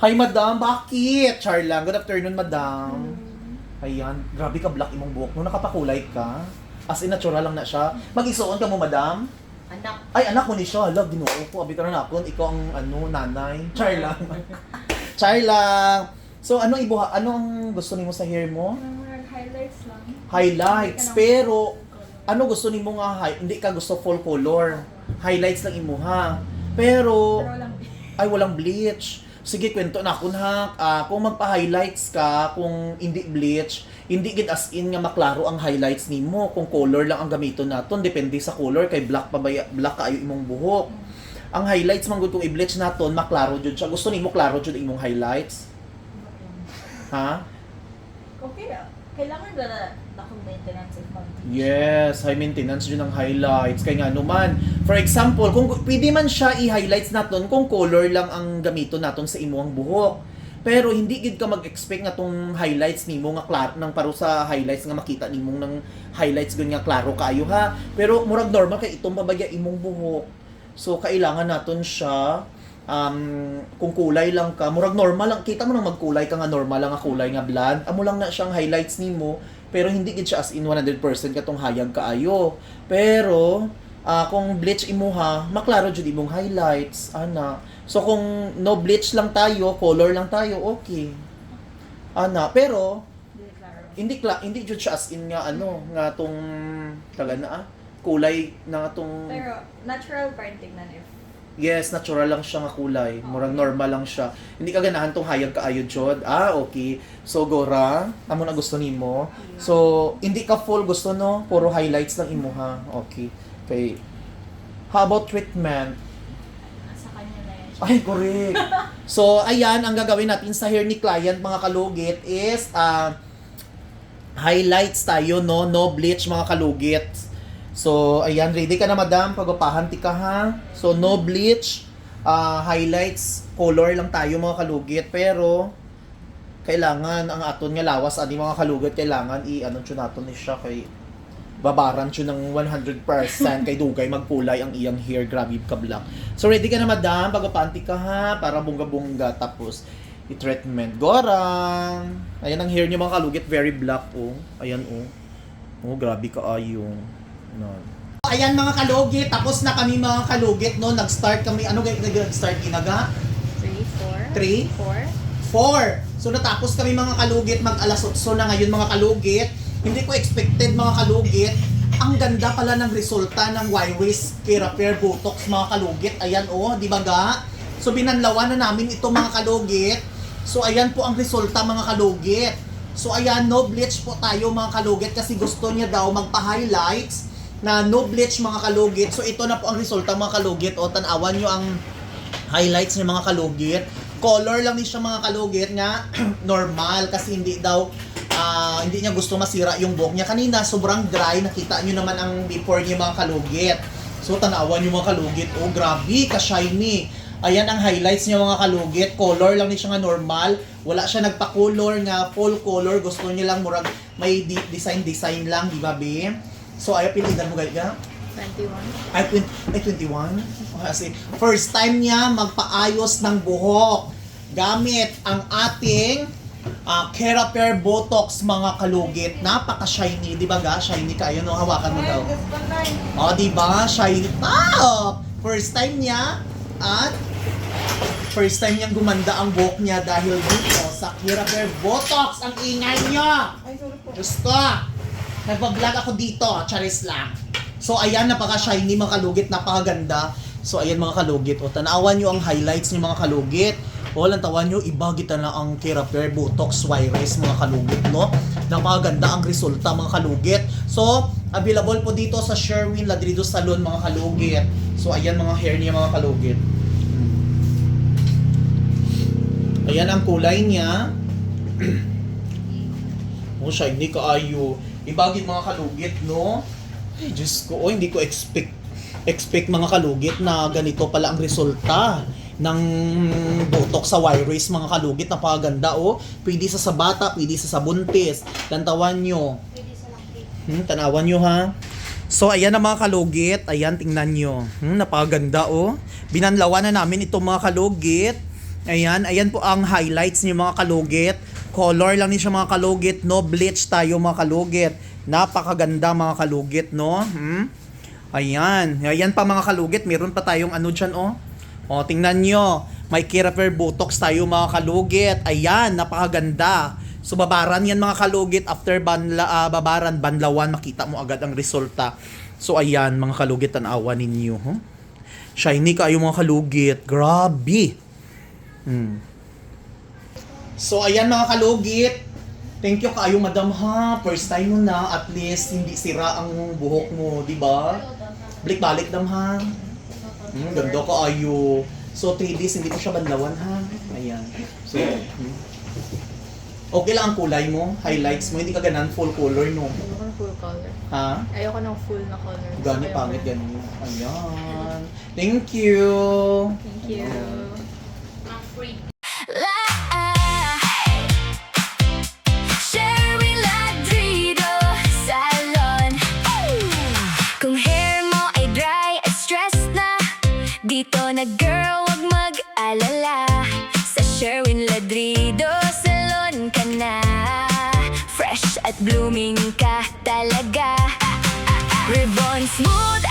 Hi, madam. Bakit? Char lang. Good afternoon, madam. Ayan. Grabe ka, black imong buhok. No, nakapakulay ka. As in, natural lang na siya. Mag-isuon ka mo, madam? Anak. Ay, anak mo ni siya. Hala, ginoo ko. Abi ka na nakon. Ikaw ang, nanay. Char lang. Char lang. So, ano ang gusto nimo sa hair mo? Highlights lang. Highlights. Pero, ano gusto nimo nga hindi ka gusto full color. Highlights lang imo ha. Pero, Pero lang. ay walang bleach. Sige, kwento na kun ha. Kung magpa-highlights ka, kung hindi bleach, hindi gid as in nga maklaro ang highlights nimo. Kung color lang ang gamiton naton, depende sa color kay black pa ba black kaayo imong buhok. Ang highlights man gud kung i-bleach naton, maklaro jud siya. Gusto nimo klaro jud imong highlights? Ha? Okay na. Kailangan na akong maintenance if mag Yes, high maintenance yun ang highlights. Kaya nga naman, for example, kung pwede man siya i-highlights naton kung color lang ang gamito naton sa imuang buhok. Pero hindi gid ka mag-expect nga tong highlights nimo nga klaro nang paro sa highlights nga makita nimong nang highlights gud nga klaro kaayo ha. Pero murag normal kay itong babaya imong buhok. So kailangan naton siya kung kulay lang ka, murag normal lang, kita mo nang magkulay ka nga normal lang nga kulay nga blonde, amo lang na siyang highlights nimo, pero hindi gid siya as in 100% katong hayag kaayo. Pero kung bleach imuha, maklaro jud imong highlights ana. So kung no bleach lang tayo, color lang tayo, okay. Ana, pero hindi jud siya as in nga nga tong taga na kulay na tong. Pero natural pa rin tingnan if Yes, natural lang siya nga kulay. Murang normal lang siya. Hindi ka ganahan tong hayag kaayo jud. Okay. So gora, amo na gusto nimo. So hindi ka full gusto no, puro highlights lang imo ha. Okay. Okay. How about treatment? sa kanya na yan. Ay, correct. So ayan ang gagawin natin sa hair ni client mga kalugit is highlights tayo no, no bleach mga kalugit. So, ayan, ready ka na madam, pagpapahanti ka ha. So, no bleach, highlights, color lang tayo mga kalugit. Pero, kailangan, ang aton nga lawas, ani mga kalugit, kailangan siya natin siya kay babaran siya ng 100% kay dugay magkulay ang iyang hair, grabe ka black. So, ready ka na madam, pagpapahanti ka ha, para bunga-bunga, tapos i-treatment. Gorang! Ayan ang hair niyo mga kalugit, very black oh. Ayan oh. Oh, grabe ka ayong. No. Ayan mga kalugit, tapos na kami mga kalugit, no? Nag-start kami, nag-start inaga? 3, 3? 4. 4! So natapos kami mga kalugit, mag-alas 8 na ngayon mga kalugit. Hindi ko expected mga kalugit. Ang ganda pala ng resulta ng Y-Waist Keraper Botox mga kalugit. Ayan oh, di ba ga? So binanlawan na namin ito mga kalugit. So ayan po ang resulta mga kalugit. So ayan, no bleach po tayo mga kalugit kasi gusto niya daw magpa-highlights na no bleach mga kalugit. So ito na po ang resulta mga kalugit. O tanawan nyo ang highlights ng mga kalugit. Color lang ni siya mga kalugit nga normal kasi hindi daw hindi niya gusto masira yung buhok niya. Kanina sobrang dry, nakita nyo naman ang before niya mga kalugit. So tanawan nyo mga kalugit. Oh grabe, ka-shiny. Ayan ang highlights niya mga kalugit. Color lang ni siya nga normal. Wala siya nagpa-color nga full color. Gusto niya lang murag may design lang, di ba be? So, ayaw pilitan mo guys, 21. Ay, 21? Kasi, first time niya magpaayos ng buhok gamit ang ating Keraper Botox mga kalugit. Napaka-shiny, di ba ga? Shiny kayo, no? Hawakan mo daw. O, di ba? Shiny. First time niya at first time niyang gumanda ang buhok niya dahil dito sa Keraper Botox. Ang ingay niya! Diyos ko! Nagpa-vlog ako dito, charis lang. So ayan, napaka-shiny mga kalugit, napakaganda. So ayan mga kalugit, o tanawan nyo ang highlights ni mga kalugit. O lantawan nyo, iba kita na ang Keraper Botox Y-Rays mga kalugit, no? Napakaganda ang resulta mga kalugit. So, available po dito sa Sherwin Ladrido Salon mga kalugit. So ayan mga hair niya mga kalugit. Ayan ang kulay niya. Oh, shiny kaayo. Ibagin mga kalugit, no? Ay, Diyos ko, hindi ko expect mga kalugit na ganito pala ang resulta ng Botox sa Y-Rays mga kalugit. Napakaganda, oh. Pwede sa bata, pwede sa buntis. Tantawan nyo. Pwede sa laki. Tanawan nyo, ha? So, ayan na mga kalugit. Ayan, tingnan nyo. Napakaganda, oh. Binanlawan na namin itong mga kalugit. Ayan po ang highlights niyo mga kalugit. Color lang niyo siya mga kalugit, no bleach tayo mga kalugit. Napakaganda mga kalugit, no? Ayan pa mga kalugit, meron pa tayong ano dyan, oh. O, tingnan nyo, may Keraper Botox tayo mga kalugit. Ayan, napakaganda. So, babaran yan mga kalugit, after babaran, banlawan, makita mo agad ang resulta. So, ayan, mga kalugit, tanawa ninyo, huh? Shiny kayo mga kalugit, grabe. So, ayan mga kalugit. Thank you kayo, madam ha. First time mo na, at least hindi sira ang buhok mo, di ba? Balik-balik dam ha. Ganda kaayo. So, 3 days, hindi ko siya banlawan ha. Ayan. So, okay lang ang kulay mo, highlights mo, hindi ka ganan full color, no? Ayoko ng full color. Ha? Ayoko ng full na color. Gani Ayoko. pangit, ganun. Ayan. Thank you. Thank you. Sherwin Ladrido Salon. Kung hair mo ay dry at stress na, dito na girl, wag mag-alala. Sa Sherwin Ladrido Salon ka na, fresh at blooming ka talaga. Ribbon smooth